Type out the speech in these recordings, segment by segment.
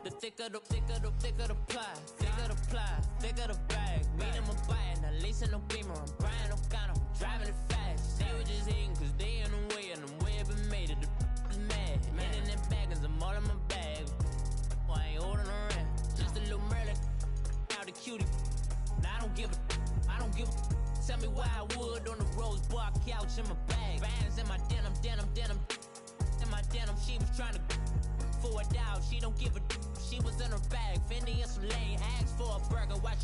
The thicker the pie, thicker the bag. Meet him a bite, not leasing no beamer. I'm buying no gun, I'm driving it fast. They were just hating cause they in the way, and the way been made it. The is mad. Man in them baggins, I'm all in my bag. Oh, I ain't holding around. Just a little Merlin, out the cutie. Now I don't give a. Tell me why I would on the rose bar couch in my bag. Bands in my denim. In my denim, she was trying to for it out. She don't give a. She was in her bag. Fendi and some lane. Asked for a burger. Watch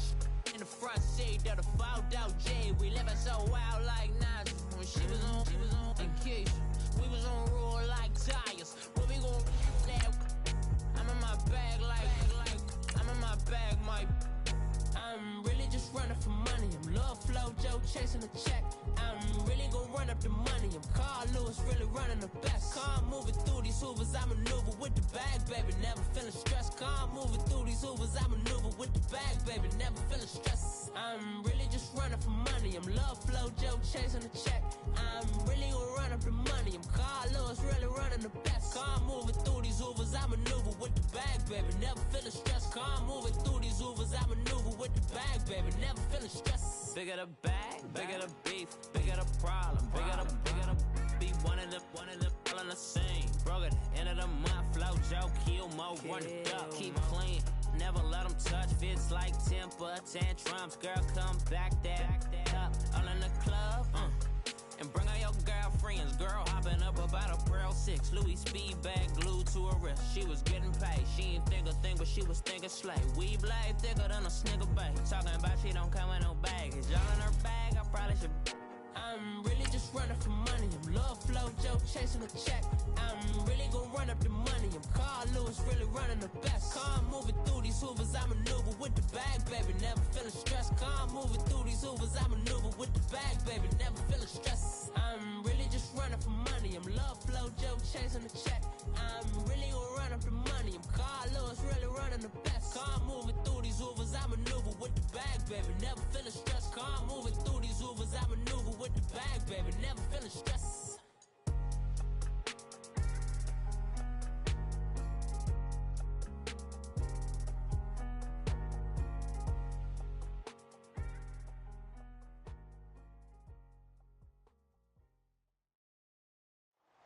in the front seat of the fouled out J. We living so wild like Nas. When she was on vacation. We was on roll like tires. Where we gon' that? I'm in my bag like I'm in my bag, Mike. I'm really just running for money. I'm Love Flow Joe chasing the check. I'm really gonna run up the money. I'm Carl Lewis, really running the best. Car moving through these Hoovers, I maneuver with the bag, baby. Never feeling stressed. Car moving through these Hoovers, I maneuver with the bag, baby. Never feeling stressed. I'm really just running for money. I'm Love Flow Joe chasing the check. I'm really gonna run up the money. I'm Carl Lewis, really running the best. Car moving through these Hoovers, I maneuver with the bag, baby. Never feeling stressed. Car moving through these Hoovers, I maneuver with the bag, baby. Never feeling stressed. Bigger the bag, bigger the beef, bigger the problem, bigger the be one of them all in the same. Broke at the end of the month, flow Joe, kill mo, run it up, keep clean. Never let them touch, fits like temper tantrums. Girl, come back that up, all in the club, and bring all your girlfriends. Girl hopping up about a Pearl 6 Louis speed bag glued to her wrist. She was getting paid, she ain't think a thing, but she was thinking slay. We blade thicker than a snicker bag. Talking about she don't come with no baggage. Y'all in her bag, I probably should. I'm really just running for money. I'm Love Flow Joe chasing a check. I'm really gonna run up the money. I'm Carl Lewis, really running the best. Car moving through these Hoovers, I maneuver with the bag, baby. Never feeling stressed. Car moving through these Hoovers, I maneuver with the bag, baby. Never feeling stressed. I'm really just running for money. I'm Love Flow Joe chasing the check. I'm really gonna run up the money. I'm Carl Lewis, really running the best. Car moving through these Hoovers, I maneuver with the bag, baby. Never feeling stressed. Car moving through these Hoovers, I maneuver with the bag, baby. Never feeling stressed.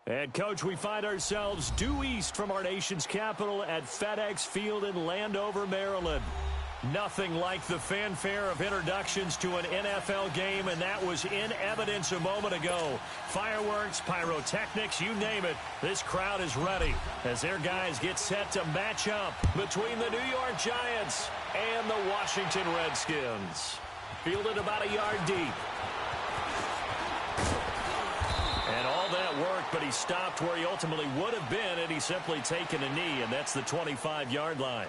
And, Coach, we find ourselves due east from our nation's capital at FedEx Field in Landover, Maryland. Nothing like the fanfare of introductions to an NFL game, and that was in evidence a moment ago. Fireworks, pyrotechnics, you name it. This crowd is ready as their guys get set to match up between the New York Giants and the Washington Redskins. Fielded about a yard deep. And all that work, but he stopped where he ultimately would have been had he simply taken a knee, and that's the 25-yard line.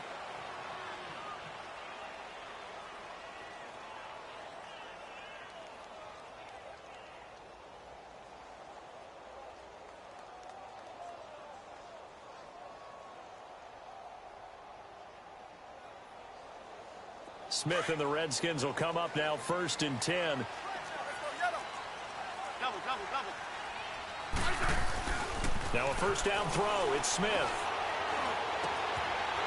Smith and the Redskins will come up now 1st and 10. Now a first down throw. It's Smith.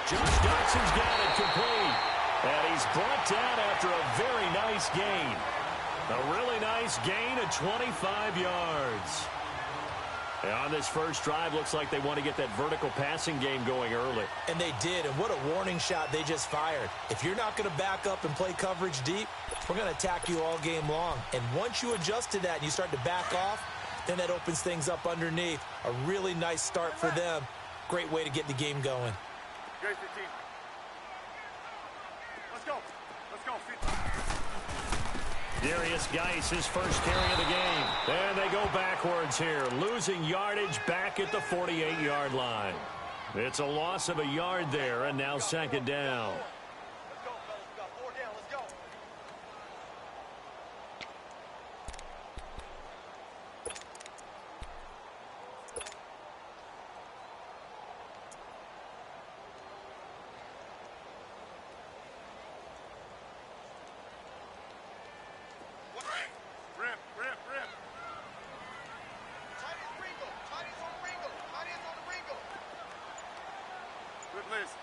Josh Doxson's got it complete. And he's brought down after a very nice gain. A really nice gain of 25 yards. And on this first drive, looks like they want to get that vertical passing game going early. And they did, and what a warning shot they just fired. If you're not going to back up and play coverage deep, we're going to attack you all game long. And once you adjust to that and you start to back off, then that opens things up underneath. A really nice start for them. Great way to get the game going. Great 15. Let's go. Let's go. 15. Darius Geis, his first carry of the game. And they go backwards here, losing yardage back at the 48-yard line. It's a loss of a yard there, and now second down. Let's go, fellas. We got 4 down. Let's go. Rip. Tight is Ringo. Tight is on Ringo. Tight is on the Ringo. Good list.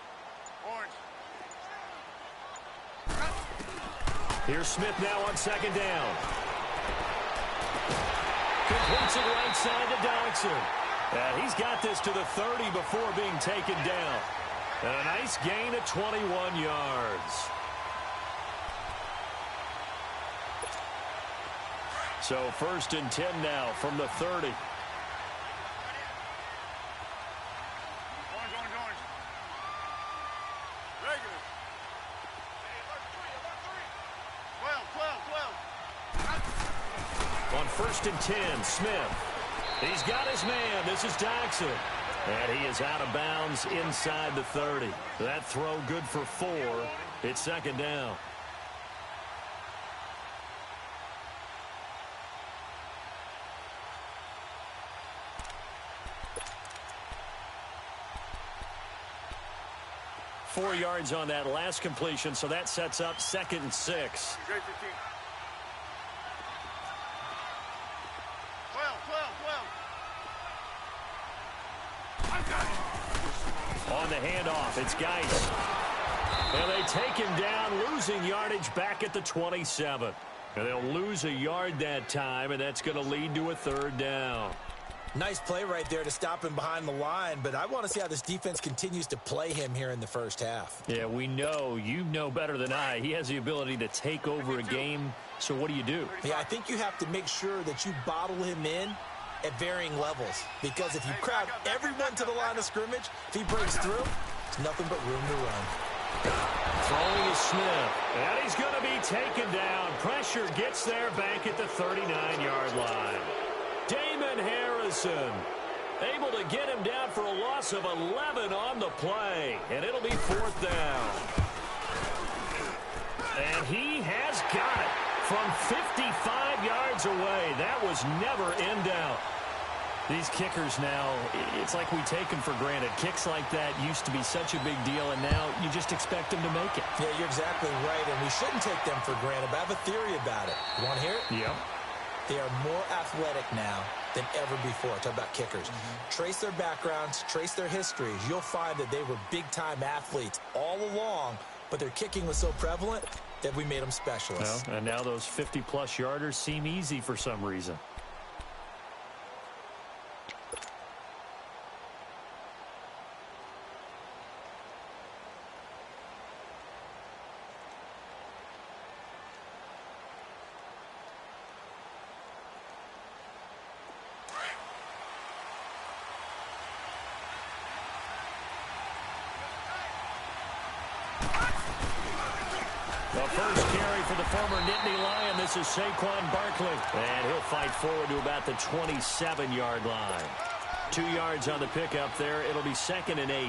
Here's Smith now on second down. Completes it right side to Dodson. And he's got this to the 30 before being taken down. And a nice gain of 21 yards. So 1st and 10 now from the 30. Orange. Regular. 12. On 1st and 10, Smith. He's got his man. This is Dodson. And he is out of bounds inside the 30. That throw good for 4. It's 2nd down. Four yards on that last completion, so that sets up 2nd and 6. Great 15. 12. On the handoff, it's Geis. And they take him down, losing yardage back at the 27. And they'll lose a yard that time, and that's going to lead to a 3rd down. Nice play right there to stop him behind the line, but I want to see how this defense continues to play him here in the first half. Yeah, we know. You know better than I. He has the ability to take over a game, so what do you do? Yeah, I think you have to make sure that you bottle him in at varying levels, because if you crowd everyone to the line of scrimmage, if he breaks through, there's nothing but room to run. Throwing is Smith, and he's going to be taken down. Pressure gets there back at the 39-yard line. Damon Harrison able to get him down for a loss of 11 on the play, and it'll be 4th down. And he has got it from 55 yards away. That was never in doubt. These kickers now, it's like we take them for granted. Kicks like that used to be such a big deal, and now you just expect them to make it. Yeah, you're exactly right, and we shouldn't take them for granted, but I have a theory about it. You want to hear it? Yep. They are more athletic now than ever before. Talk about kickers. Trace their backgrounds, trace their histories. You'll find that they were big-time athletes all along, but their kicking was so prevalent that we made them specialists. Well, and now those 50-plus yarders seem easy for some reason. The first carry for the former Nittany Lion. This is Saquon Barkley. And he'll fight forward to about the 27-yard line. 2 yards on the pickup there. It'll be 2nd and 8.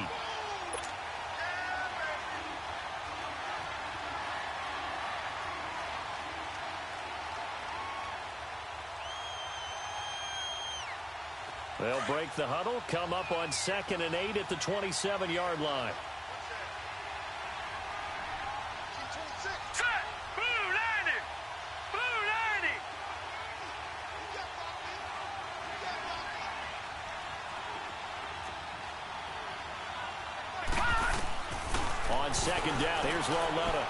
They'll break the huddle, come up on 2nd and 8 at the 27-yard line. On 2nd down, here's Laletta.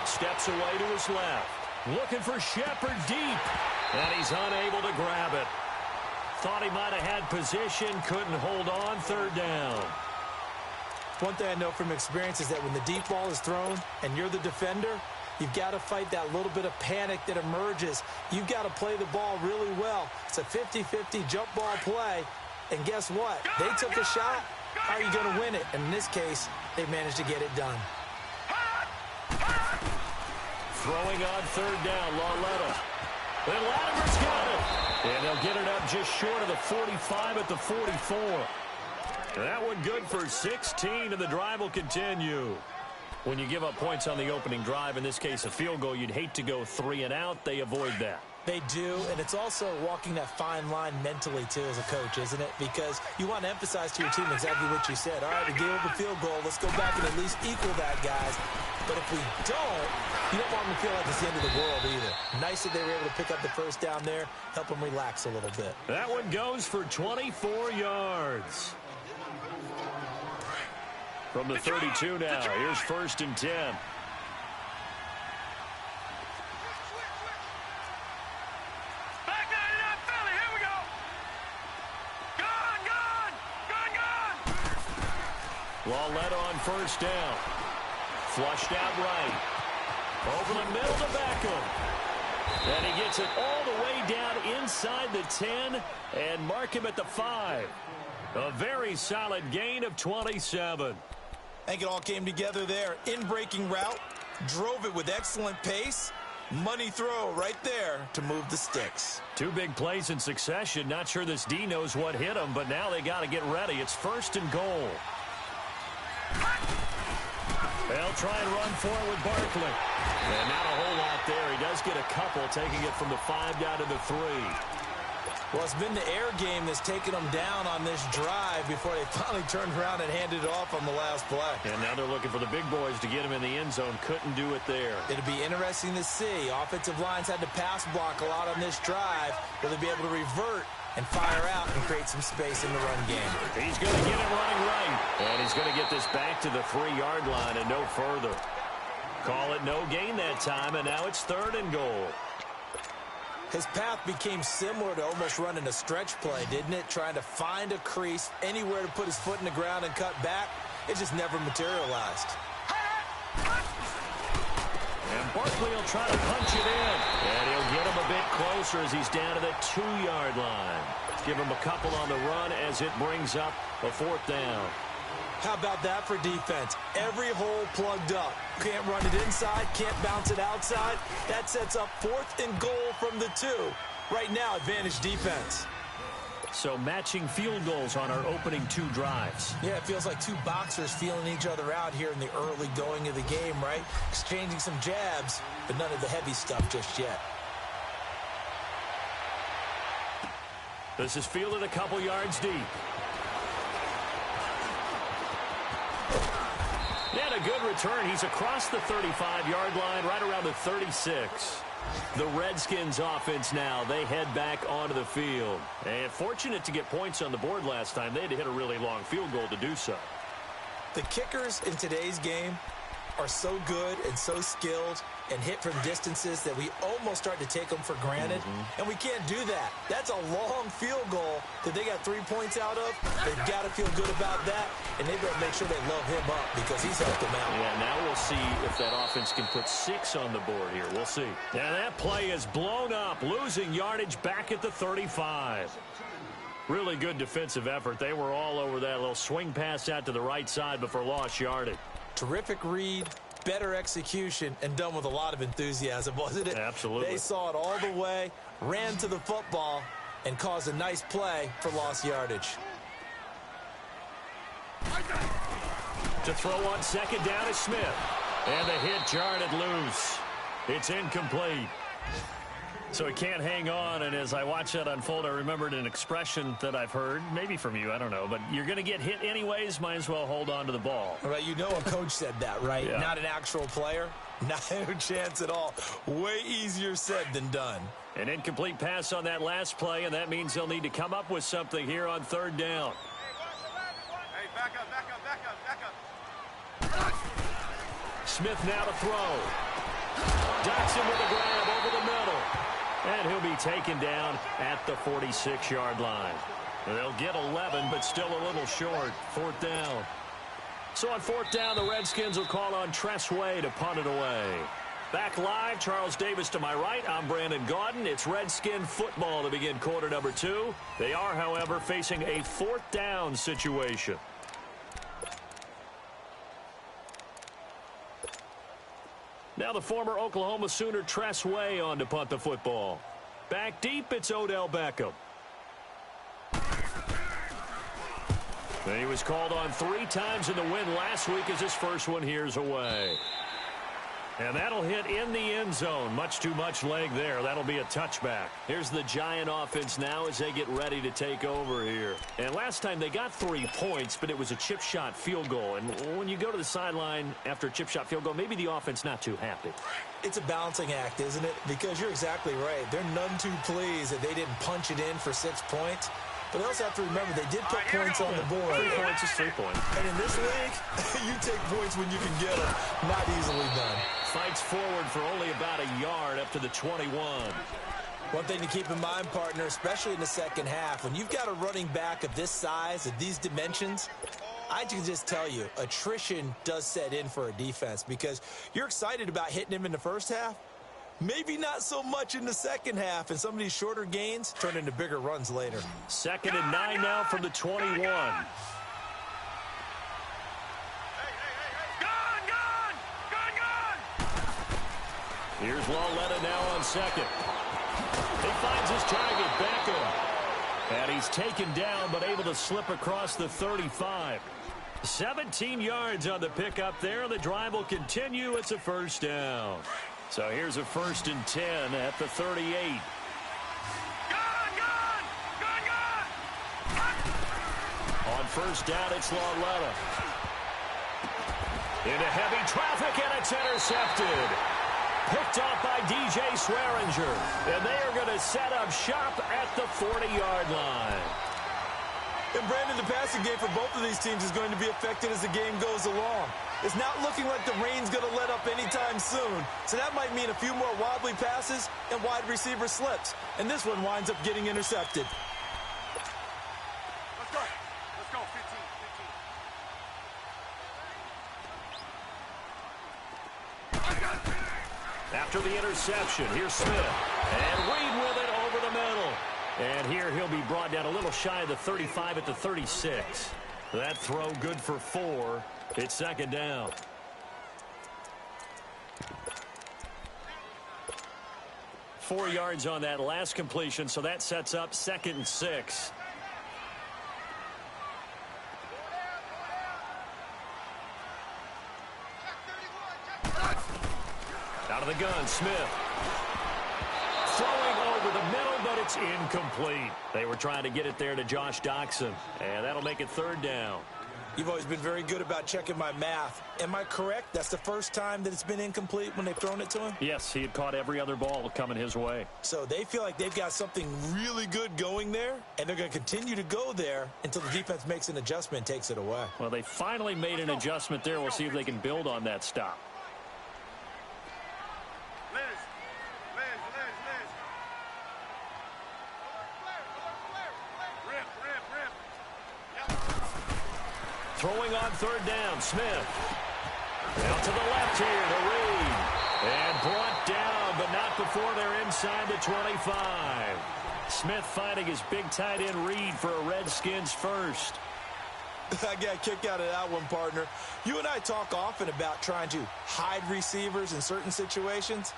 Steps away to his left. Looking for Shepard deep. And he's unable to grab it. Thought he might have had position, couldn't hold on. 3rd down. One thing I know from experience is that when the deep ball is thrown and you're the defender, you've got to fight that little bit of panic that emerges. You've got to play the ball really well. It's a 50-50 jump ball play. And guess what? They took a shot. How are you going to win it? And in this case, they managed to get it done. Throwing on 3rd down, Laletta. Then Latimer's got it. And they'll get it up just short of the 45 at the 44. That one good for 16, and the drive will continue. When you give up points on the opening drive, in this case a field goal, you'd hate to go 3 and out. They avoid that. They do, and it's also walking that fine line mentally, too, as a coach, isn't it? Because you want to emphasize to your team exactly what you said. All right, we gave up a field goal. Let's go back and at least equal that, guys. But if we don't, you don't want them to feel like it's the end of the world either. Nice that they were able to pick up the first down there, help them relax a little bit. That one goes for 24 yards. From the 32 now, here's 1st and 10. Well led on first down. Flushed out right. Over the middle to Beckham. And he gets it all the way down inside the 10 and mark him at the 5. A very solid gain of 27. I think it all came together there. In-breaking route, drove it with excellent pace. Money throw right there to move the sticks. 2 big plays in succession. Not sure this D knows what hit him, but now they got to get ready. It's 1st and goal. They'll try and run for it with Barkley. And not a whole lot there. He does get a couple, taking it from the 5 down to the 3. Well, it's been the air game that's taken them down on this drive before they finally turned around and handed it off on the last play. And now they're looking for the big boys to get him in the end zone. Couldn't do it there. It'll be interesting to see. Offensive lines had to pass block a lot on this drive. Will they be able to revert and fire out and create some space in the run game? He's going to get it running right. And he's going to get this back to the 3-yard line and no further. Call it no gain that time, and now it's 3rd and goal. His path became similar to almost running a stretch play, didn't it? Trying to find a crease, anywhere to put his foot in the ground and cut back. It just never materialized. And Barkley will try to punch it in. And he'll get him a bit closer as he's down to the 2-yard line. Give him a couple on the run as it brings up a 4th down. How about that for defense? Every hole plugged up. Can't run it inside, can't bounce it outside. That sets up 4th and goal from the 2. Right now, advantage defense. So matching field goals on our opening 2 drives. Yeah, it feels like 2 boxers feeling each other out here in the early going of the game, right? Exchanging some jabs, but none of the heavy stuff just yet. This is fielded a couple yards deep. And a good return. He's across the 35-yard line, right around the 36. The Redskins offense now, they head back onto the field. And fortunate to get points on the board last time. They had to hit a really long field goal to do so. The kickers in today's game are so good and so skilled and hit from distances that we almost start to take them for granted. And we can't do that. That's a long field goal that they got 3 points out of. They've got to feel good about that, and they better make sure they love him up because he's helped them out. Yeah, now we'll see if that offense can put 6 on the board here. We'll see. Now that play is blown up, losing yardage back at the 35. Really good defensive effort. They were all over that little swing pass out to the right side before lost yardage. Terrific read, better execution, and done with a lot of enthusiasm, wasn't it? Absolutely. They saw it all the way, ran to the football, and caused a nice play for lost yardage. To throw on 2nd down is Smith. And the hit jarred it loose. It's incomplete. So he can't hang on, and as I watch that unfold, I remembered an expression that I've heard, maybe from you, I don't know, but you're going to get hit anyways, might as well hold on to the ball. All right, you know a coach said that, right? Yeah. Not an actual player. Not a chance at all. Way easier said than done. An incomplete pass on that last play, and that means they'll need to come up with something here on 3rd down. Hey, back up, back up, back up, back up. Smith now to throw. Dotson with a grab over the middle. And he'll be taken down at the 46-yard line. They'll get 11, but still a little short. 4th down. So on 4th down, the Redskins will call on Tressway to punt it away. Back live, Charles Davis to my right. I'm Brandon Gaudin. It's Redskin football to begin quarter number 2. They are, however, facing a 4th down situation. Now the former Oklahoma Sooner Tressway on to punt the football. Back deep, it's Odell Beckham. And he was called on 3 times in the win last week as his first one here's away. And that'll hit in the end zone. Much too much leg there. That'll be a touchback. Here's the Giant offense now as they get ready to take over here. And last time they got 3 points, but it was a chip shot field goal. And when you go to the sideline after a chip shot field goal, maybe the offense not too happy. It's a balancing act, isn't it? Because you're exactly right. They're none too pleased that they didn't punch it in for 6 points. But they also have to remember they did put points on the board. 3 points is 3 points. And in this league, you take points when you can get them. Not easily done. Fights forward for only about a yard up to the 21. One thing to keep in mind, partner, especially in the second half, when you've got a running back of this size, of these dimensions, I can just tell you, attrition does set in for a defense because you're excited about hitting him in the first half. Maybe not so much in the second half, and some of these shorter gains turn into bigger runs later. 2nd and 9 now from the 21. Here's Lauletta now on 2nd. He finds his target, Beckham. And he's taken down, but able to slip across the 35. 17 yards on the pickup there. The drive will continue. It's a first down. So here's a 1st and 10 at the 38. On first down, it's Lauletta. Into heavy traffic, and it's intercepted. Picked off by DJ Swearinger. And they are going to set up shop at the 40-yard line. And Brandon, the passing game for both of these teams is going to be affected as the game goes along. It's not looking like the rain's going to let up anytime soon. So that might mean a few more wobbly passes and wide receiver slips. And this one winds up getting intercepted. Let's go. Let's go. 15. After the interception, here's Smith. And Reed with it over the middle. And here he'll be brought down a little shy of the 35 at the 36. That throw good for 4. It's 2nd down. Four yards on that last completion, so that sets up 2nd and 6. Out of the gun, Smith. Throwing over the middle, but it's incomplete. They were trying to get it there to Josh Doxson, and that'll make it 3rd down. You've always been very good about checking my math. Am I correct? That's the first time that it's been incomplete when they've thrown it to him? Yes, he had caught every other ball coming his way. So they feel like they've got something really good going there, and they're going to continue to go there until the defense makes an adjustment and takes it away. Well, they finally made an adjustment there. We'll see if they can build on that stop. Throwing on 3rd down, Smith. Out to the left here to Reed. And brought down, but not before they're inside the 25. Smith finding his big tight end Reed for a Redskins first. I got a kick out of that one, partner. You and I talk often about trying to hide receivers in certain situations,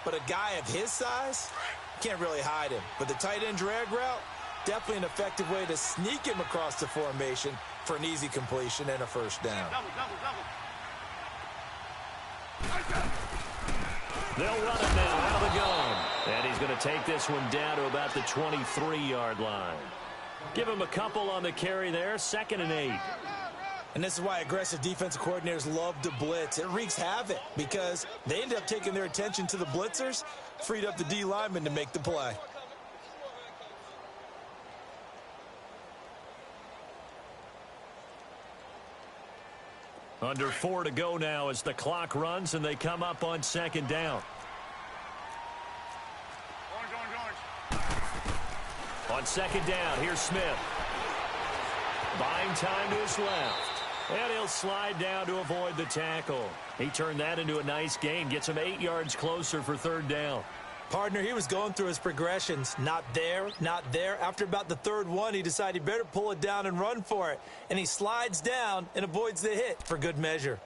but a guy of his size, can't really hide him. But the tight end drag route, definitely an effective way to sneak him across the formation for an easy completion and a first down. They'll run it now out of the gun. And he's going to take this one down to about the 23-yard line. Give him a couple on the carry there. 2nd and 8. And this is why aggressive defensive coordinators love to blitz. It wreaks havoc because they end up taking their attention to the blitzers, freed up the D lineman to make the play. Under 4 to go now as the clock runs and they come up on 2nd down. On 2nd down, here's Smith. Buying time to his left. And he'll slide down to avoid the tackle. He turned that into a nice gain. Gets him 8 yards closer for 3rd down. Partner, he was going through his progressions. Not there, not there. After about the 3rd one, he decided he better pull it down and run for it. And he slides down and avoids the hit for good measure.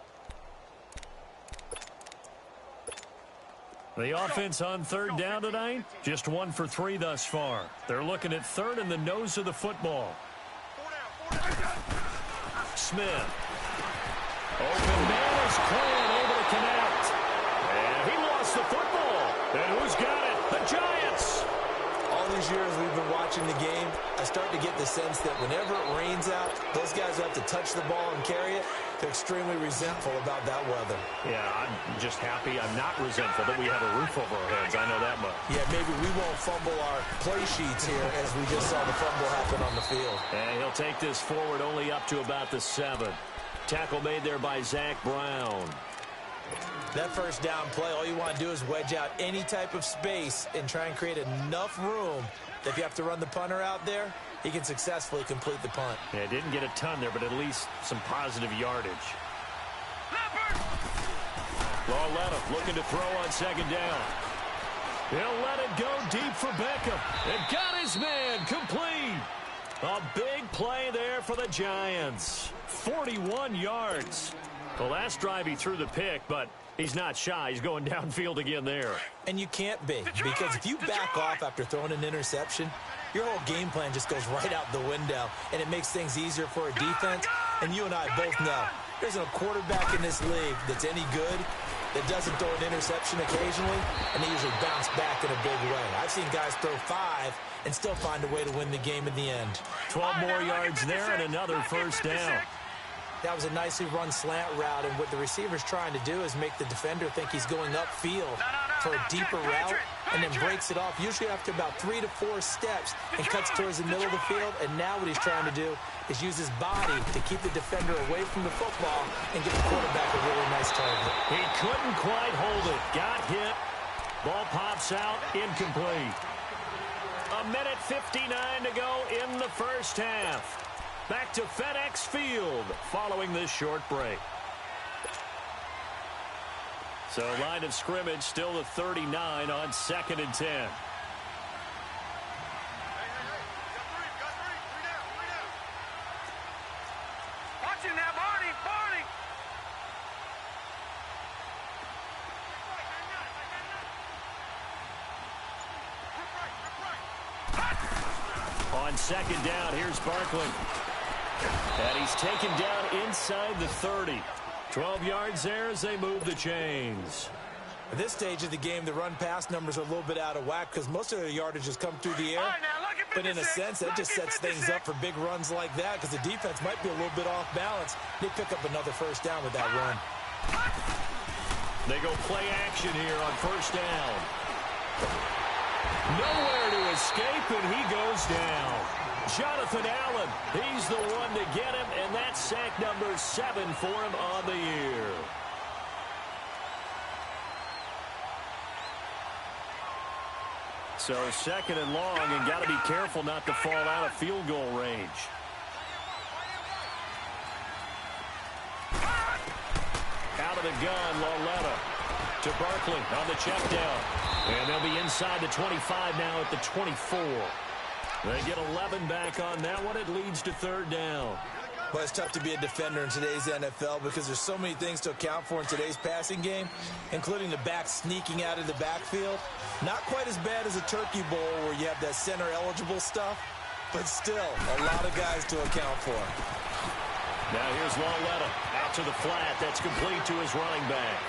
The offense on 3rd down tonight, just 1 for 3 thus far. They're looking at 3rd and the nose of the football. Smith. Open man is clear and able to connect. And he lost the football. And who's got it? The Giants. All these years we've been watching the game, I start to get the sense that whenever it rains out, those guys who have to touch the ball and carry it, they're extremely resentful about that weather. Yeah, I'm just happy I'm not resentful that we have a roof over our heads. I know that much. Yeah, maybe we won't fumble our play sheets here as we just saw the fumble happen on the field. And he'll take this forward only up to about the 7. Tackle made there by Zach Brown. That first down play, all you want to do is wedge out any type of space and try and create enough room that if you have to run the punter out there, he can successfully complete the punt. Yeah, didn't get a ton there, but at least some positive yardage. Lauletta looking to throw on second down. He'll let it go deep for Beckham. And got his man complete. A big play there for the Giants. 41 yards. The last drive he threw the pick, but he's not shy. He's going downfield again there. And you can't be, because if you back off after throwing an interception, your whole game plan just goes right out the window, and it makes things easier for a defense. And you and I both know there's no quarterback in this league that's any good that doesn't throw an interception occasionally, and they usually bounce back in a big way. I've seen guys throw 5 and still find a way to win the game in the end. 12 more yards there and another first down. That was a nicely run slant route, and what the receiver's trying to do is make the defender think he's going upfield for a deeper route, and then breaks it off, usually after about 3 to 4 steps, and cuts towards the middle of the field. And now what he's trying to do is use his body to keep the defender away from the football and give the quarterback a really nice target. He couldn't quite hold it. Got hit. Ball pops out. Incomplete. A minute 59 to go in the first half. Back to FedEx Field following this short break. So line of scrimmage still the 39 on 2nd and 10. Hey, got three down. Watch him now, Barney. On second down, here's Barkley. And he's taken down inside the 30. 12 yards there as they move the chains. At this stage of the game, the run-pass numbers are a little bit out of whack because most of their yardage has come through the air. But in a sense, that just sets things up for big runs like that because the defense might be a little bit off balance. They pick up another first down with that run. They go play action here on first down. Nowhere to escape, and he goes down. Jonathan Allen, he's the one to get him, and that's sack number 7 for him on the year. So second and long, and got to be careful not to fall out of field goal range. Out of the gun, Lauletta to Barkley on the check down. And they'll be inside the 25 now at the 24. They get 11 back on that one. It leads to third down. Well, it's tough to be a defender in today's NFL because there's so many things to account for in today's passing game, including the back sneaking out of the backfield. Not quite as bad as a turkey bowl where you have that center-eligible stuff, but still a lot of guys to account for. Now here's Lauletta out to the flat. That's complete to his running back.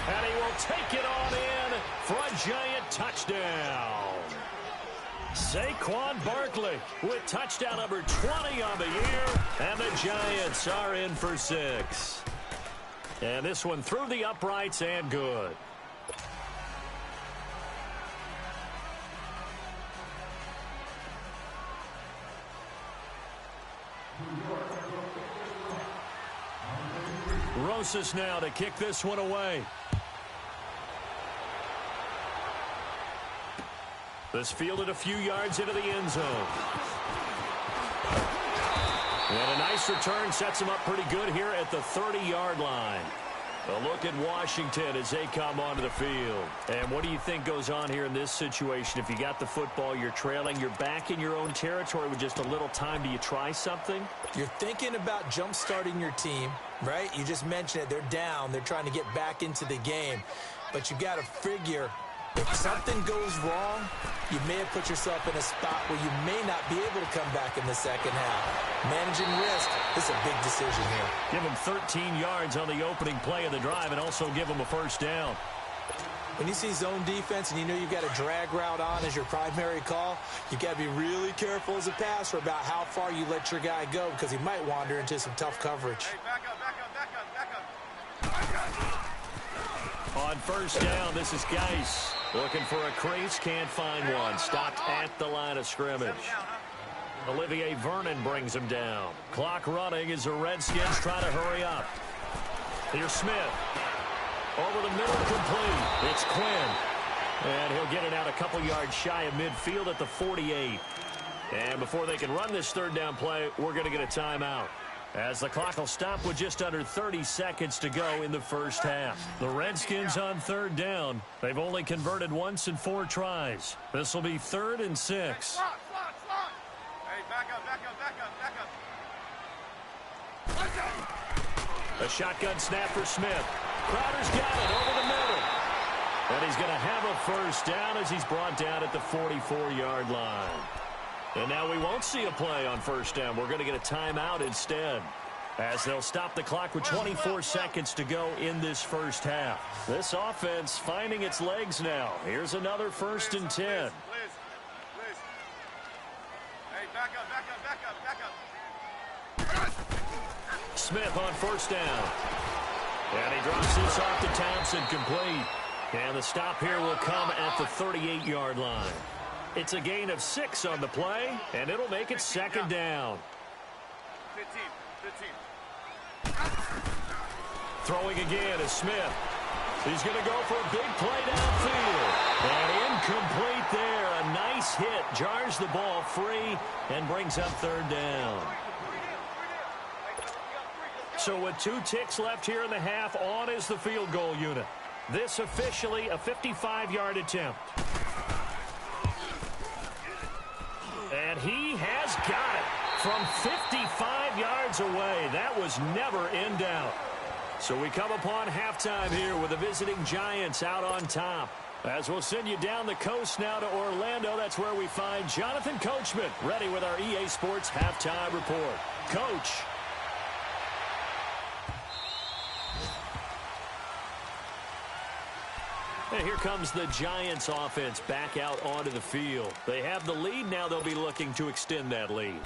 And he will take it on in for a giant touchdown. Saquon Barkley with touchdown number 20 on the year. And the Giants are in for 6. And this one through the uprights and good. Rosas now to kick this one away. This fielded a few yards into the end zone. And a nice return sets him up pretty good here at the 30-yard line. A look at Washington as they come onto the field. And what do you think goes on here in this situation? If you got the football, you're trailing, you're back in your own territory with just a little time. Do you try something? You're thinking about jump-starting your team, right? You just mentioned it. They're down. They're trying to get back into the game. But you got to figure if something goes wrong, you may have put yourself in a spot where you may not be able to come back in the second half. Managing risk is a big decision here. Give him 13 yards on the opening play of the drive and also give him a first down. When you see zone defense and you know you've got a drag route on as your primary call, you've got to be really careful as a passer about how far you let your guy go because he might wander into some tough coverage. Hey, back up. On first down, this is Geis. Looking for a crease, can't find one. Stopped at the line of scrimmage. Olivier Vernon brings him down. Clock running as the Redskins try to hurry up. Here's Smith. Over the middle, complete. It's Quinn. And he'll get it out a couple yards shy of midfield at the 48. And before they can run this third down play, we're going to get a timeout, as the clock will stop with just under 30 seconds to go in the first half. The Redskins on third down. They've only converted once in 4 tries. This will be 3rd and 6. Hey, back up. A shotgun snap for Smith. Crowder's got it over the middle. And he's going to have a first down as he's brought down at the 44-yard line. And now we won't see a play on first down. We're going to get a timeout instead, as they'll stop the clock with 24 seconds to go in this first half. This offense finding its legs now. Here's another 1st and 10. Hey, back up. Smith on first down. And he drops this off to Townsend, complete. And the stop here will come at the 38-yard line. It's a gain of 6 on the play, and it'll make it 2nd down. 15. Throwing again is Smith. He's going to go for a big play downfield. And incomplete there. A nice hit. Jars the ball free and brings up 3rd down. So with 2 ticks left here in the half, on is the field goal unit. This officially a 55-yard attempt. And he has got it from 55 yards away. That was never in doubt. So we come upon halftime here with the visiting Giants out on top. As we'll send you down the coast now to Orlando, that's where we find Jonathan Coachman, ready with our EA Sports halftime report. Coach. And here comes the Giants offense back out onto the field. They have the lead. Now they'll be looking to extend that lead.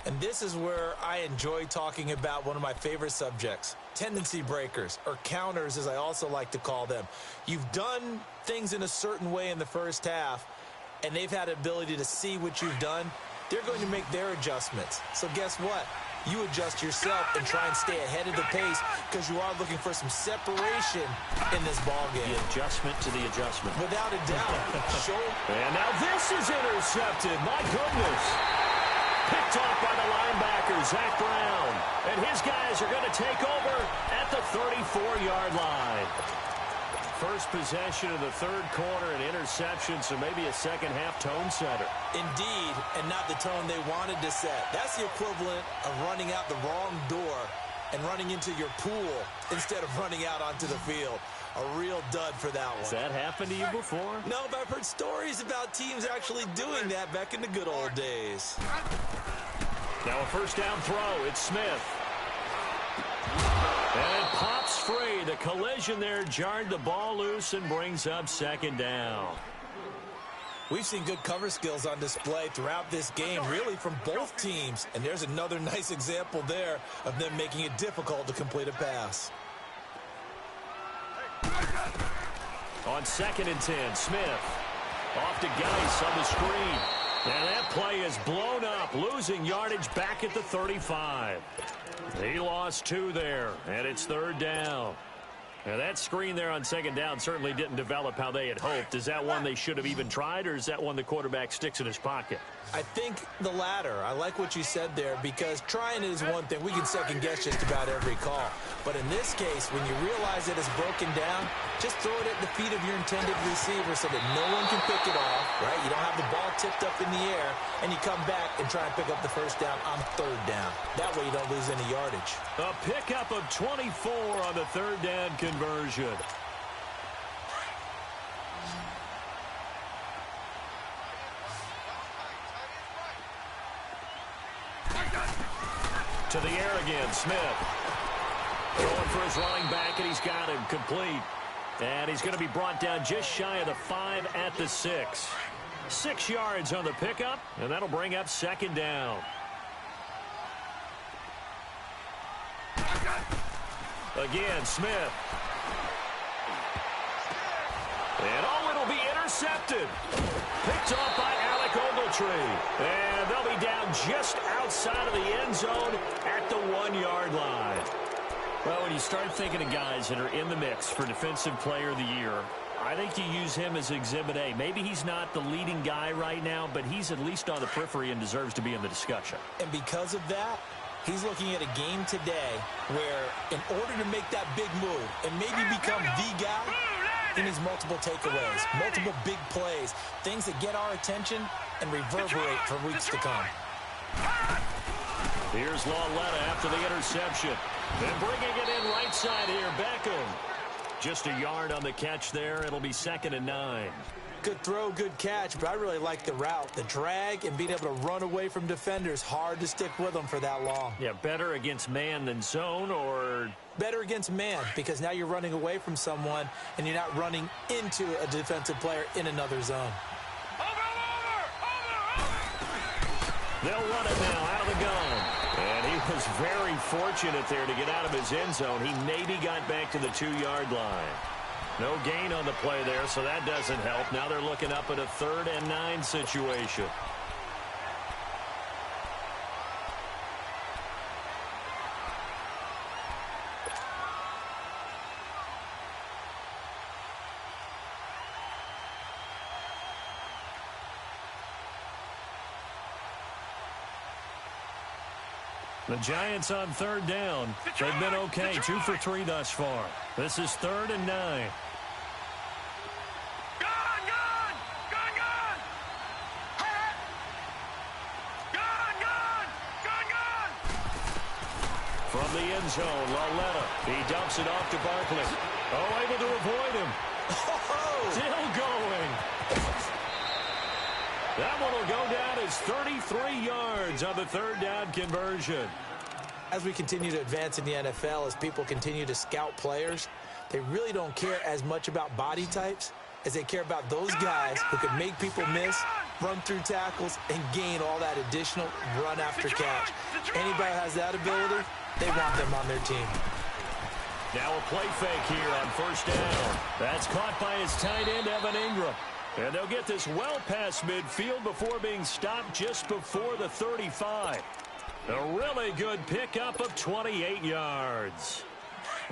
And this is where I enjoy talking about one of my favorite subjects, tendency breakers, or counters as I also like to call them. You've done things in a certain way in the first half, and they've had the ability to see what you've done. They're going to make their adjustments. So guess what? You adjust yourself and try and stay ahead of the pace, because you are looking for some separation in this ball game. The adjustment to the adjustment. Without a doubt. Sure. And now this is intercepted. My goodness. Picked off by the linebacker, Zach Brown. And his guys are going to take over at the 34-yard line. First possession of the third quarter, an interception, so maybe a second-half tone setter. Indeed, and not the tone they wanted to set. That's the equivalent of running out the wrong door and running into your pool instead of running out onto the field. A real dud for that one. Has that happened to you before? No, but I've heard stories about teams actually doing that back in the good old days. Now a first down throw. It's Smith. And it pops free. The collision there jarred the ball loose and brings up 2nd down. We've seen good cover skills on display throughout this game, really from both teams. And there's another nice example there of them making it difficult to complete a pass. On 2nd and 10, Smith. Off to Geis on the screen. And that play is blown up, losing yardage back at the 35. He lost 2 there, and it's 3rd down. Now, that screen there on 2nd down certainly didn't develop how they had hoped. Is that one they should have even tried, or is that one the quarterback sticks in his pocket? I think the latter. I like what you said there, because trying is one thing. We can second-guess just about every call. But in this case, when you realize that it's broken down, just throw it at the feet of your intended receiver so that no one can pick it off, right? You don't have the ball tipped up in the air, and you come back and try and pick up the first down on 3rd down. That way you don't lose any yardage. A pickup of 24 on the 3rd down conversion. To the air again, Smith. Going for his running back, and he's got him complete. And he's going to be brought down just shy of the 5 at the 6. 6 yards on the pickup, and that'll bring up 2nd down. Again, Smith. And it'll be intercepted. Picked off by Alec Ogletree. And they'll be down just outside of the end zone at the 1-yard line. Well, when you start thinking of guys that are in the mix for Defensive Player of the Year, I think you use him as Exhibit A. Maybe he's not the leading guy right now, but he's at least on the periphery and deserves to be in the discussion. And because of that, he's looking at a game today where in order to make that big move and maybe become the guy, he needs multiple takeaways, multiple big plays, things that get our attention and reverberate for weeks to come. Here's Lauletta after the interception. And bringing it in right side here, Beckham. Just a yard on the catch there. It'll be 2nd and 9. Good throw, good catch, but I really like the route. The drag and being able to run away from defenders. Hard to stick with them for that long. Yeah, better against man than zone, or... Better against man, because now you're running away from someone and you're not running into a defensive player in another zone. They'll run it now out of the gun. And he was very fortunate there to get out of his end zone. He maybe got back to the 2-yard line. No gain on the play there, so that doesn't help. Now they're looking up at a 3rd and 9 situation. The Giants on 3rd down. They've been okay. 2 for 3 thus far. This is 3rd and 9. From the end zone, Lauletta. He dumps it off to Barkley. Oh, able to avoid him. Still going. That one will go down as 33 yards on the 3rd down conversion. As we continue to advance in the NFL, as people continue to scout players, they really don't care as much about body types as they care about those guys who can make people miss, run through tackles, and gain all that additional run after catch. Anybody who has that ability, they want them on their team. Now a play fake here on 1st down. That's caught by his tight end, Evan Ingram. And they'll get this well past midfield before being stopped just before the 35. A really good pickup of 28 yards.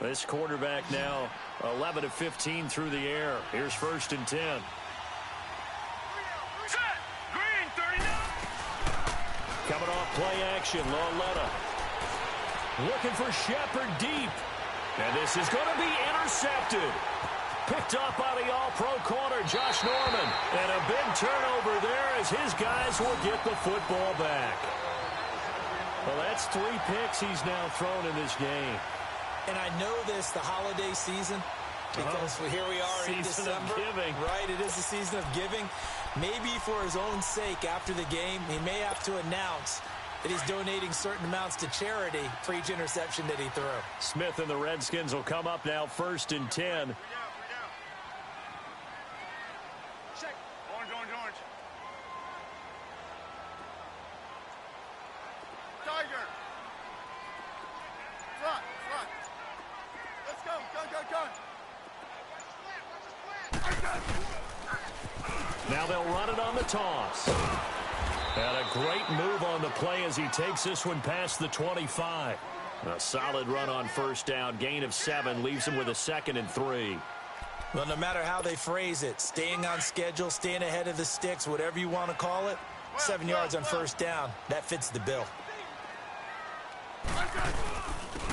This quarterback now 11 of 15 through the air. Here's 1st and 10. Coming off play action, Lauletta. Looking for Shepard deep. And this is going to be intercepted. Picked up by the all-pro corner, Josh Norman. And a big turnover there as his guys will get the football back. Well, that's 3 picks he's now thrown in this game. And I know this, the holiday season, because here we are in December. Season of giving. Right, it is the season of giving. Maybe for his own sake after the game, he may have to announce that he's donating certain amounts to charity for each interception that he threw. Smith and the Redskins will come up now 1st and 10. Orange. Tiger. Front. Let's go. Gun. Now they'll run it on the toss. And a great move on the play as he takes this one past the 25. A solid run on 1st down. Gain of 7 leaves him with a 2nd and 3. Well, no matter how they phrase it, staying on schedule, staying ahead of the sticks, whatever you want to call it, 7 yards on 1st down, that fits the bill.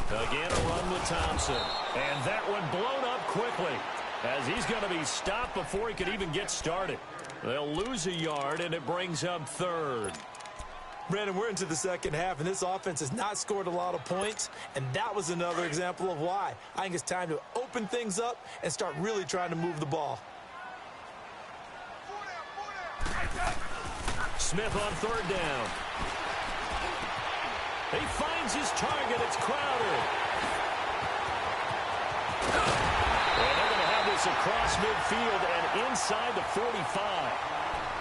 Again, a run with Thompson. And that one blown up quickly as he's going to be stopped before he could even get started. They'll lose a yard, and it brings up 3rd. Brandon, we're into the 2nd half, and this offense has not scored a lot of points, and that was another example of why. I think it's time to open things up and start really trying to move the ball. Smith on 3rd down. He finds his target. It's Crowder. And they're going to have this across midfield and inside the 45.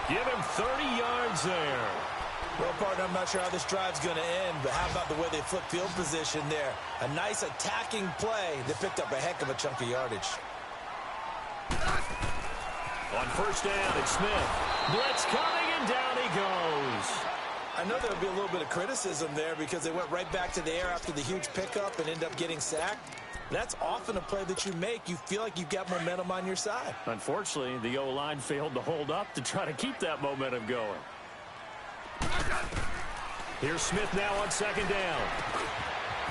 Give him 30 yards there. Well, partner, I'm not sure how this drive's going to end, but how about the way they flip field position there? A nice attacking play that picked up a heck of a chunk of yardage. On 1st down, it's Smith. Blitz coming, and down he goes. I know there'll be a little bit of criticism there because they went right back to the air after the huge pickup and ended up getting sacked. That's often a play that you make. You feel like you've got momentum on your side. Unfortunately, the O-line failed to hold up to try to keep that momentum going. Here's Smith now on second down.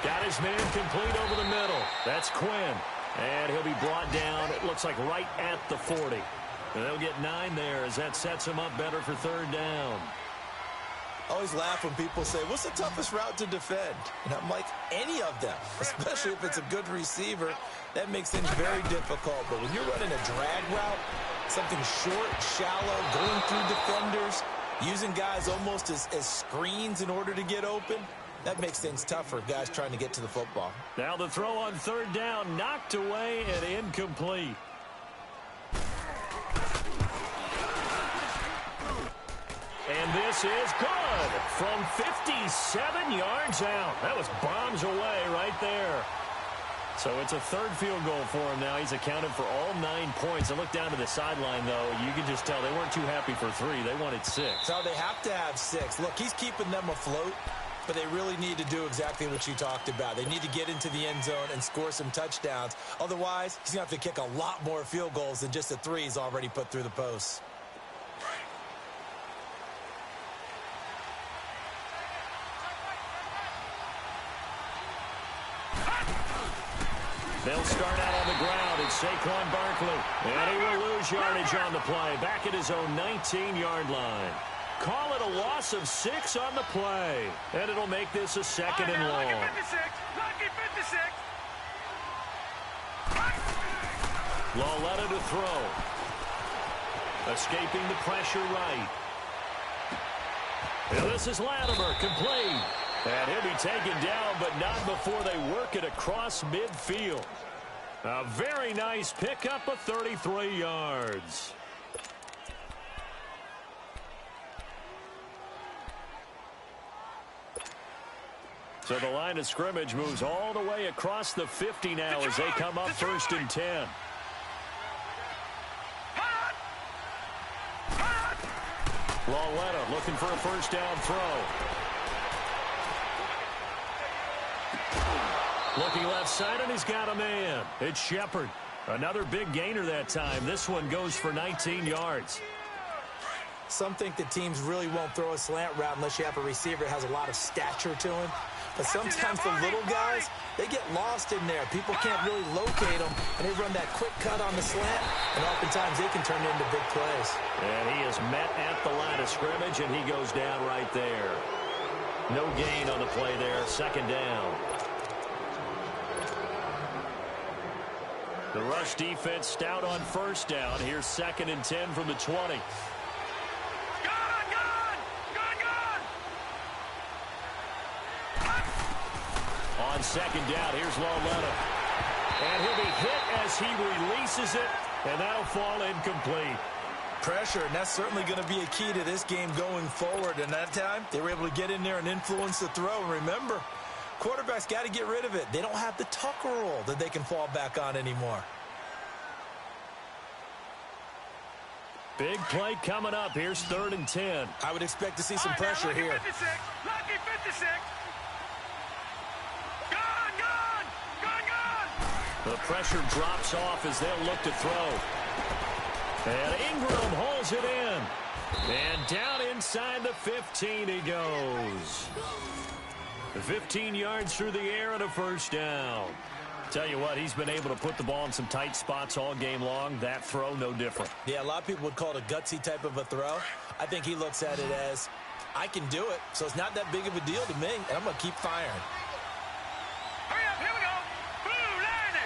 Got his man complete over the middle. That's Quinn. And he'll be brought down, it looks like right at the 40. And they'll get 9 there as that sets him up better for third down. I always laugh when people say, what's the toughest route to defend? And I'm like, any of them, especially if it's a good receiver. That makes things very difficult. But when you're running a drag route, something short, shallow, going through defenders, using guys almost as screens in order to get open, that makes things tough for guys trying to get to the football. Now the throw on third down, knocked away and incomplete. And this is good from 57 yards out. That was bombs away right there. So it's a third field goal for him now. He's accounted for all 9 points. And look down to the sideline, though. You can just tell they weren't too happy for 3. They wanted 6. So they have to have 6. Look, he's keeping them afloat, but they really need to do exactly what you talked about. They need to get into the end zone and score some touchdowns. Otherwise, he's going to have to kick a lot more field goals than just the 3 he's already put through the posts. They'll start out on the ground. It's Saquon Barkley. And he will lose yardage on the play. Back at his own 19-yard line. Call it a loss of 6 on the play. And it'll make this a second and long. Lucky 56. Lauletta to throw. Escaping the pressure right. Now this is Latimer, complete. And he'll be taken down, but not before they work it across midfield. A very nice pickup of 33 yards. So the line of scrimmage moves all the way across the 50 now as they come up first and 10. Lauletta looking for a first down throw. Looking left side, and he's got a man. It's Shepard. Another big gainer that time. This one goes for 19 yards. Some think that teams really won't throw a slant route unless you have a receiver that has a lot of stature to him. But sometimes the little guys, they get lost in there. People can't really locate them, and they run that quick cut on the slant, and oftentimes they can turn into big plays. And he is met at the line of scrimmage, and he goes down right there. No gain on the play there. Second down. The rush defense stout on first down. Here's second and 10 from the 20. On second down, here's Lauletta. And he'll be hit as he releases it, and that'll fall incomplete. Pressure, and that's certainly going to be a key to this game going forward. And that time, they were able to get in there and influence the throw. And remember, quarterbacks got to get rid of it. They don't have the Tucker rule that they can fall back on anymore. Big play coming up. Here's third and 10. I would expect to see some pressure here. Lucky 56. The pressure drops off as they'll look to throw. And Ingram holds it in. And down inside the 15 he goes. 15 yards through the air and a first down. Tell you what, he's been able to put the ball in some tight spots all game long. That throw, no different. Yeah, a lot of people would call it a gutsy type of a throw. I think he looks at it as, I can do it, so it's not that big of a deal to me, and I'm going to keep firing. Hurry up, here we go. Blue line.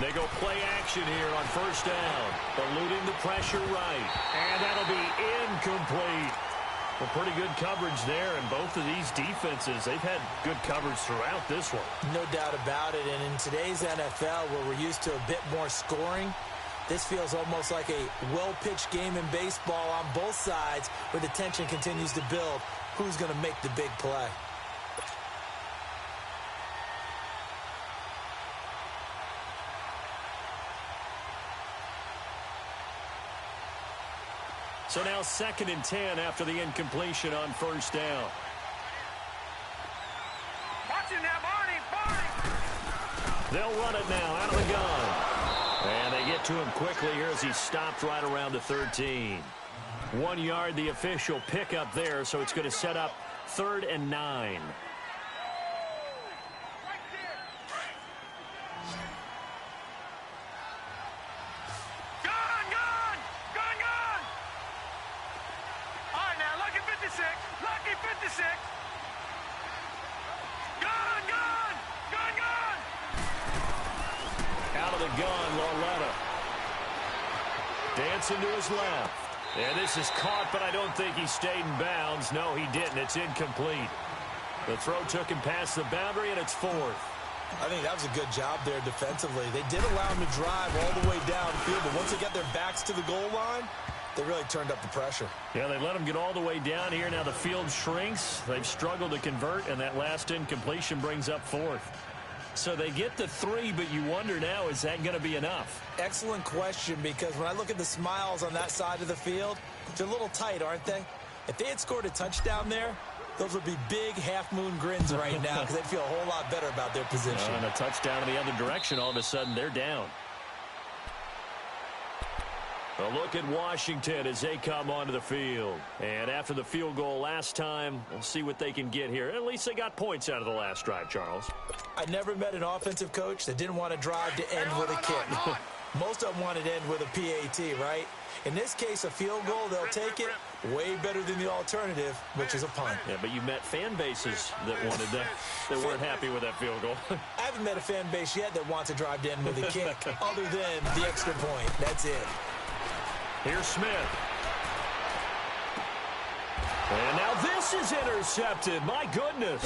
They go play action here on first down. Eluding the pressure right. And that'll be incomplete. Well, pretty good coverage there, and both of these defenses, they've had good coverage throughout this one. No doubt about it, and in today's NFL, where we're used to a bit more scoring, this feels almost like a well-pitched game in baseball on both sides, where the tension continues to build. Who's going to make the big play? So now 2nd and 10 after the incompletion on first down. Watch him now, Barney! They'll run it now out of the gun. And they get to him quickly here as he stopped right around the 13. 1 yard, the official pickup there, so it's going to set up 3rd and 9. Dancing to his left. And this is caught, but I don't think he stayed in bounds. No, he didn't. It's incomplete. The throw took him past the boundary, and it's 4th. I think that was a good job there defensively. They did allow him to drive all the way downfield, but once they got their backs to the goal line, they really turned up the pressure. Yeah, they let him get all the way down here. Now the field shrinks. They've struggled to convert, and that last incompletion brings up 4th. So they get the 3, but you wonder now, is that going to be enough? Excellent question, because when I look at the smiles on that side of the field, they're a little tight, aren't they? If they had scored a touchdown there, those would be big half-moon grins right now because they'd feel a whole lot better about their position. And a touchdown in the other direction, all of a sudden they're down. A look at Washington as they come onto the field. And after the field goal last time, we'll see what they can get here. At least they got points out of the last drive, Charles. I never met an offensive coach that didn't want to drive to end with a kick. Most of them wanted to end with a PAT, right? In this case, a field goal, they'll take it way better than the alternative, which is a punt. Yeah, but you met fan bases that wanted that weren't happy with that field goal. I haven't met a fan base yet that wants to drive to end with a kick, other than the extra point. That's it. Here's Smith. And now this is intercepted. My goodness.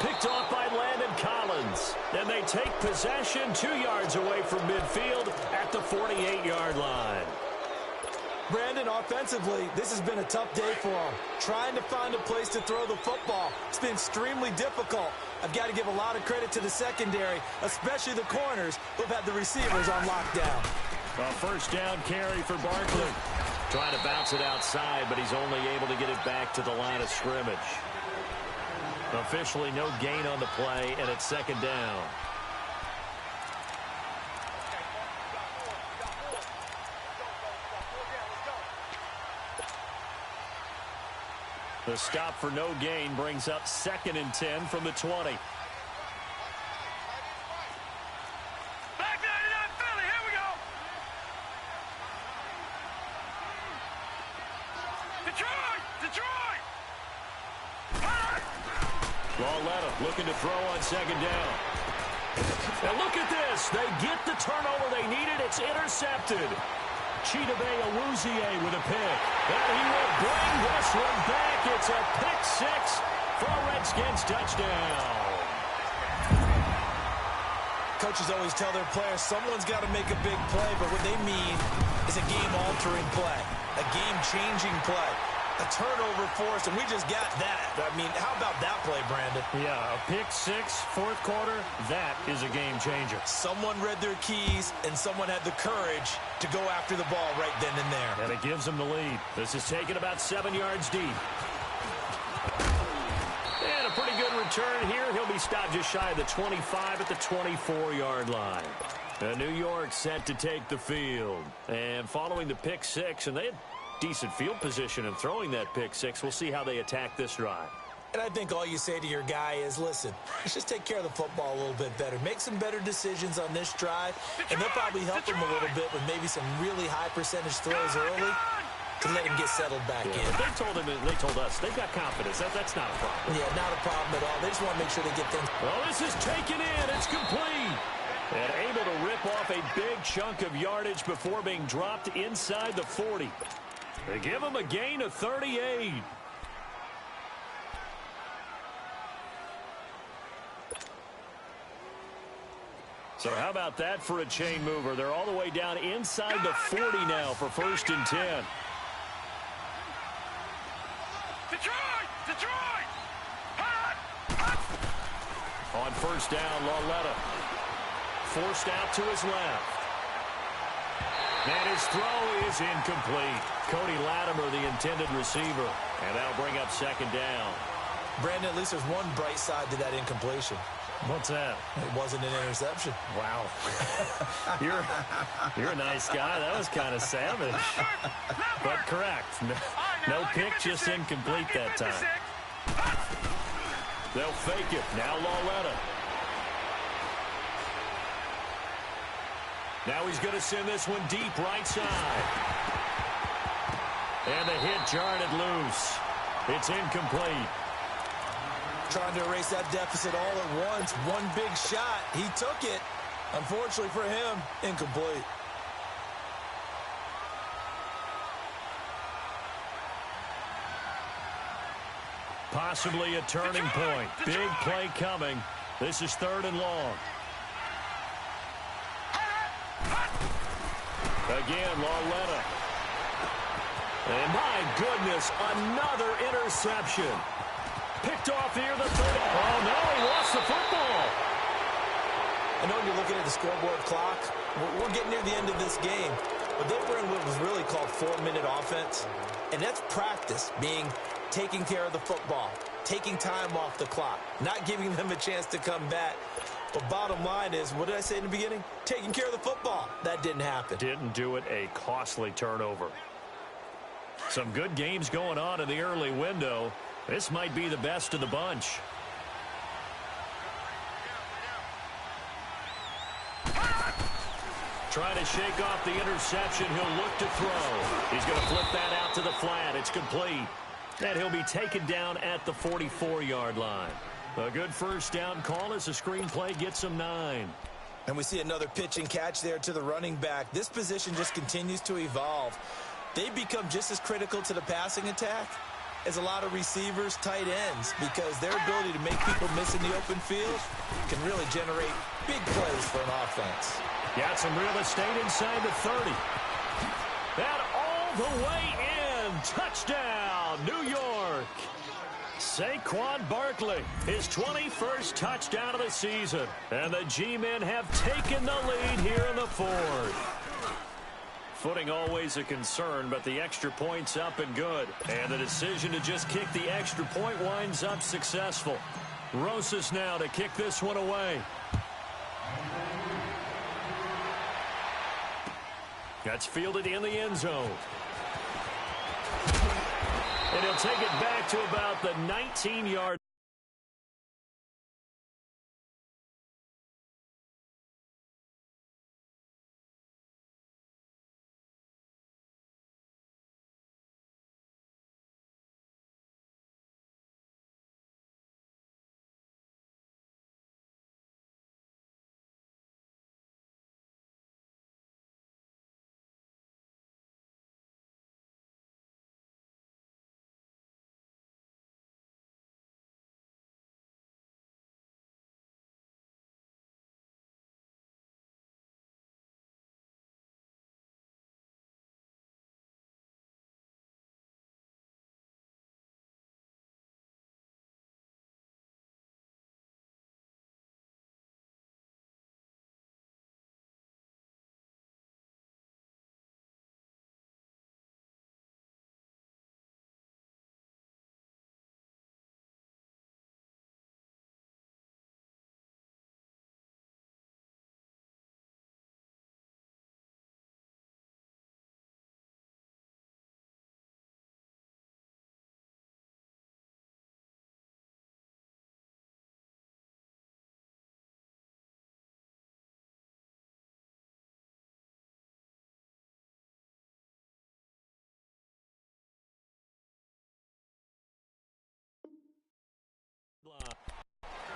Picked off by Landon Collins. And they take possession 2 yards away from midfield at the 48-yard line. Brandon, offensively, this has been a tough day for him. Trying to find a place to throw the football. It's been extremely difficult. I've got to give a lot of credit to the secondary, especially the corners who've had the receivers on lockdown. A first down carry for Barkley. Trying to bounce it outside, but he's only able to get it back to the line of scrimmage. Officially no gain on the play, and it's 2nd down. The stop for no gain brings up 2nd and 10 from the 20. Looking to throw on 2nd down. And look at this. They get the turnover they needed. It's intercepted. Chidobe Awuzie with a pick. And he will bring this one back. It's a pick 6 for a Redskins touchdown. Coaches always tell their players someone's got to make a big play, but what they mean is a game-altering play, a game-changing play. A turnover forced, and we just got that. I mean, how about that play, Brandon? Yeah, a pick 6, 4th quarter, that is a game changer. Someone read their keys, and someone had the courage to go after the ball right then and there. And it gives them the lead. This is taken about 7 yards deep. And a pretty good return here. He'll be stopped just shy of the 25 at the 24-yard line. New York set to take the field. And following the pick 6, and they had decent field position in throwing that pick 6. We'll see how they attack this drive. And I think all you say to your guy is, listen, let's just take care of the football a little bit better. Make some better decisions on this drive, and they'll probably help him a little bit with maybe some really high percentage throws early to let him get settled back in. They told us they've got confidence. That's not a problem. Yeah, not a problem at all. They just want to make sure they get things. Well, this is taken in. It's complete. And able to rip off a big chunk of yardage before being dropped inside the 40. They give him a gain of 38. So how about that for a chain mover? They're all the way down inside the 40 now for 1st and 10. Detroit! On 1st down, Lauletta forced out to his left. And his throw is incomplete. Cody Latimer, the intended receiver. And that'll bring up second down. Brandon, at least there's one bright side to that incompletion. What's that? It wasn't an interception. Wow. You're a nice guy. That was kind of savage. But correct. No pick, just incomplete that time. They'll fake it. Now Lauletta. Now he's going to send this one deep right side. And the hit jarred it loose. It's incomplete. Trying to erase that deficit all at once. One big shot. He took it. Unfortunately for him, incomplete. Possibly a turning point. Big play coming. This is 3rd and long. Again, Lauletta. And my goodness, another interception. Picked off here, the 30. Oh, no, he lost the football. I know you're looking at the scoreboard clock. We're getting near the end of this game. But they were in what was really called 4-minute offense. And that's practice, being taking care of the football, taking time off the clock, not giving them a chance to come back. But bottom line is, what did I say in the beginning? Taking care of the football. That didn't happen. Didn't do it. A costly turnover. Some good games going on in the early window. This might be the best of the bunch. Trying to shake off the interception. He'll look to throw. He's going to flip that out to the flat. It's complete. And he'll be taken down at the 44-yard line. A good first down call as the screenplay gets him 9. And we see another pitch and catch there to the running back. This position just continues to evolve. They become just as critical to the passing attack as a lot of receivers, tight ends, because their ability to make people miss in the open field can really generate big plays for an offense. Got some real estate inside the 30. And all the way in. Touchdown, New York. Saquon Barkley, his 21st touchdown of the season. And the G-men have taken the lead here in the 4th. Footing always a concern, but the extra point's up and good. And the decision to just kick the extra point winds up successful. Rosas now to kick this one away. That's fielded in the end zone. And he'll take it back to about the 19-yard.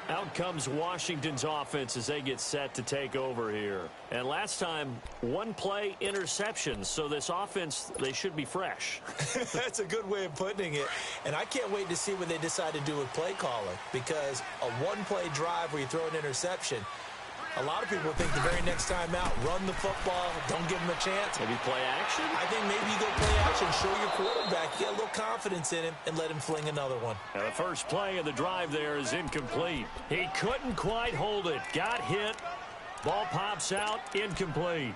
Out comes Washington's offense as they get set to take over here. And last time, one play interception. So this offense, they should be fresh. That's a good way of putting it. And I can't wait to see what they decide to do with play calling. Because a one-play drive where you throw an interception, a lot of people think the very next time out, run the football, don't give them a chance. Maybe play action? I think maybe you go play action, show your quarterback, get a little confidence in him, and let him fling another one. And the first play of the drive there is incomplete. He couldn't quite hold it. Got hit. Ball pops out, incomplete.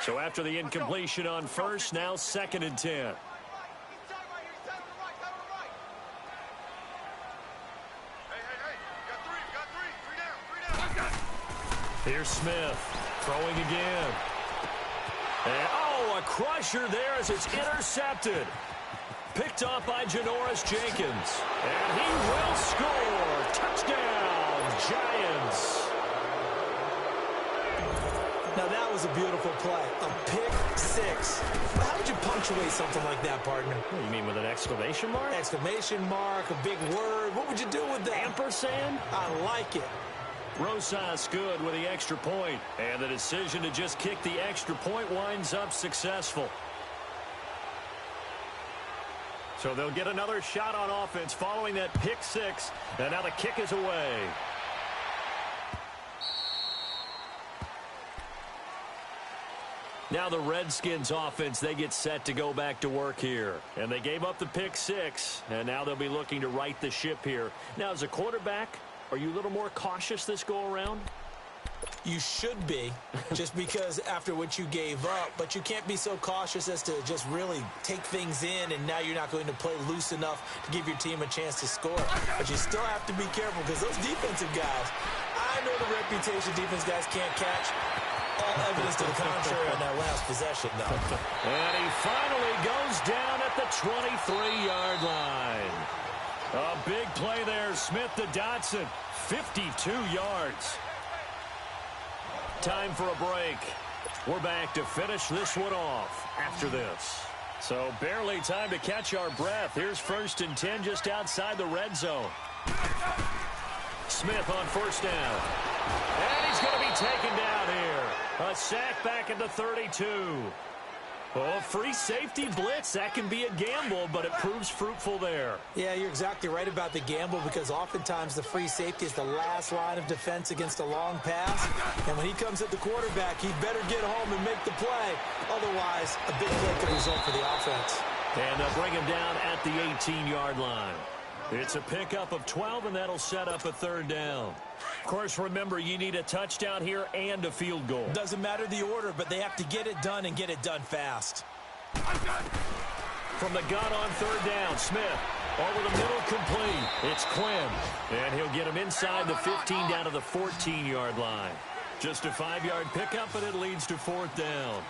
So after the incompletion on first, now 2nd and 10. Here's Smith throwing again. And, a crusher there as it's intercepted. Picked off by Janoris Jenkins. And he will score. Touchdown, Giants. Now that was a beautiful play. A pick six. How would you punctuate something like that, partner? What, you mean with an exclamation mark? Exclamation mark, a big word. What would you do with that? Ampersand? I like it. Rosas good with the extra point. And the decision to just kick the extra point winds up successful. So they'll get another shot on offense following that pick six. And now the kick is away. Now the Redskins offense, they get set to go back to work here. And they gave up the pick six. And now they'll be looking to right the ship here. Now as a quarterback, are you a little more cautious this go-around? You should be, just because after what you gave up. But you can't be so cautious as to just really take things in, and now you're not going to play loose enough to give your team a chance to score. But you still have to be careful because those defensive guys, I know the reputation defense guys can't catch. All evidence to the contrary on that last possession, though. And he finally goes down at the 23-yard line. A big play there, Smith to Dotson, 52 yards. Time for a break. We're back to finish this one off after this. So barely time to catch our breath. Here's 1st and 10 just outside the red zone. Smith on 1st down. And he's going to be taken down here. A sack back at the 32. Oh, free safety blitz, that can be a gamble, but it proves fruitful there. Yeah, you're exactly right about the gamble because oftentimes the free safety is the last line of defense against a long pass. And when he comes at the quarterback, he better get home and make the play. Otherwise, a big play could result for the offense. And they'll bring him down at the 18-yard line. It's a pickup of 12, and that'll set up a 3rd down. Of course, remember, you need a touchdown here and a field goal. Doesn't matter the order, but they have to get it done and get it done fast. From the gun on 3rd down, Smith over the middle complete. It's Quinn, and he'll get him inside the 15 down to the 14-yard line. Just a 5-yard pickup, and it leads to 4th down.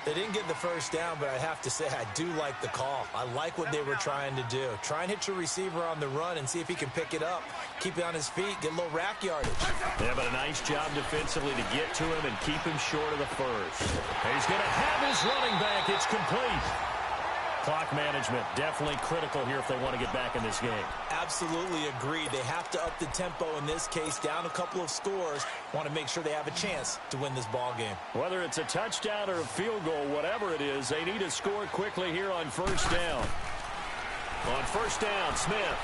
They didn't get the 1st down, but I have to say I do like the call. I like what they were trying to do. Try and hit your receiver on the run and see if he can pick it up. Keep it on his feet, get a little rack yardage. Yeah, but a nice job defensively to get to him and keep him short of the 1st. And he's going to have his running back. It's complete. Clock management, definitely critical here if they want to get back in this game. Absolutely agreed. They have to up the tempo in this case, down a couple of scores. Want to make sure they have a chance to win this ball game. Whether it's a touchdown or a field goal, whatever it is, they need to score quickly here on 1st down. On 1st down, Smith.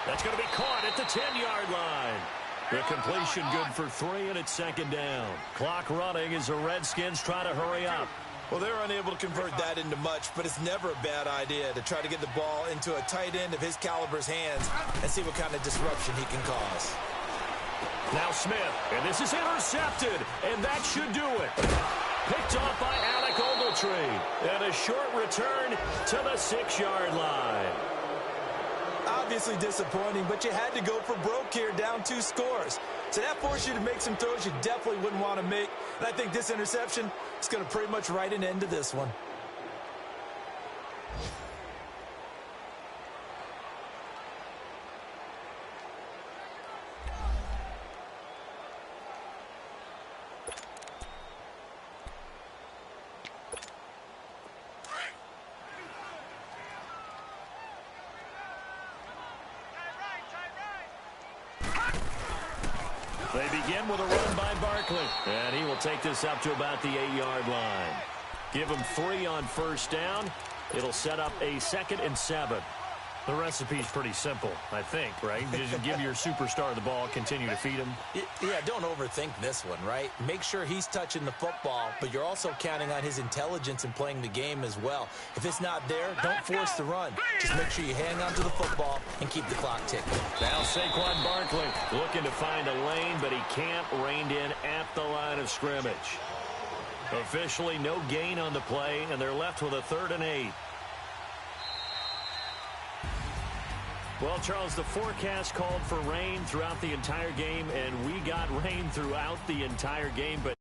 That's going to be caught at the 10-yard line. The completion good for 3, and it's 2nd down. Clock running as the Redskins try to hurry up. Well, they're unable to convert that into much, but it's never a bad idea to try to get the ball into a tight end of his caliber's hands and see what kind of disruption he can cause. Now Smith, and this is intercepted, and that should do it. Picked off by Alec Ogletree, and a short return to the 6-yard line. Obviously disappointing, but you had to go for broke here, down 2 scores. So that forced you to make some throws you definitely wouldn't want to make. And I think this interception is going to pretty much write an end to this one. They begin with a run by Barkley, and he will take this up to about the 8-yard line. Give him 3 on 1st down. It'll set up a 2nd and 7. The recipe's pretty simple, I think, right? Just give your superstar the ball, continue to feed him. Yeah, don't overthink this one, right? Make sure he's touching the football, but you're also counting on his intelligence in playing the game as well. If it's not there, don't force the run. Just make sure you hang on to the football and keep the clock ticking. Now Saquon Barkley looking to find a lane, but he can't, reined in at the line of scrimmage. Officially no gain on the play, and they're left with a 3rd and 8. Well, Charles, the forecast called for rain throughout the entire game, and we got rain throughout the entire game. But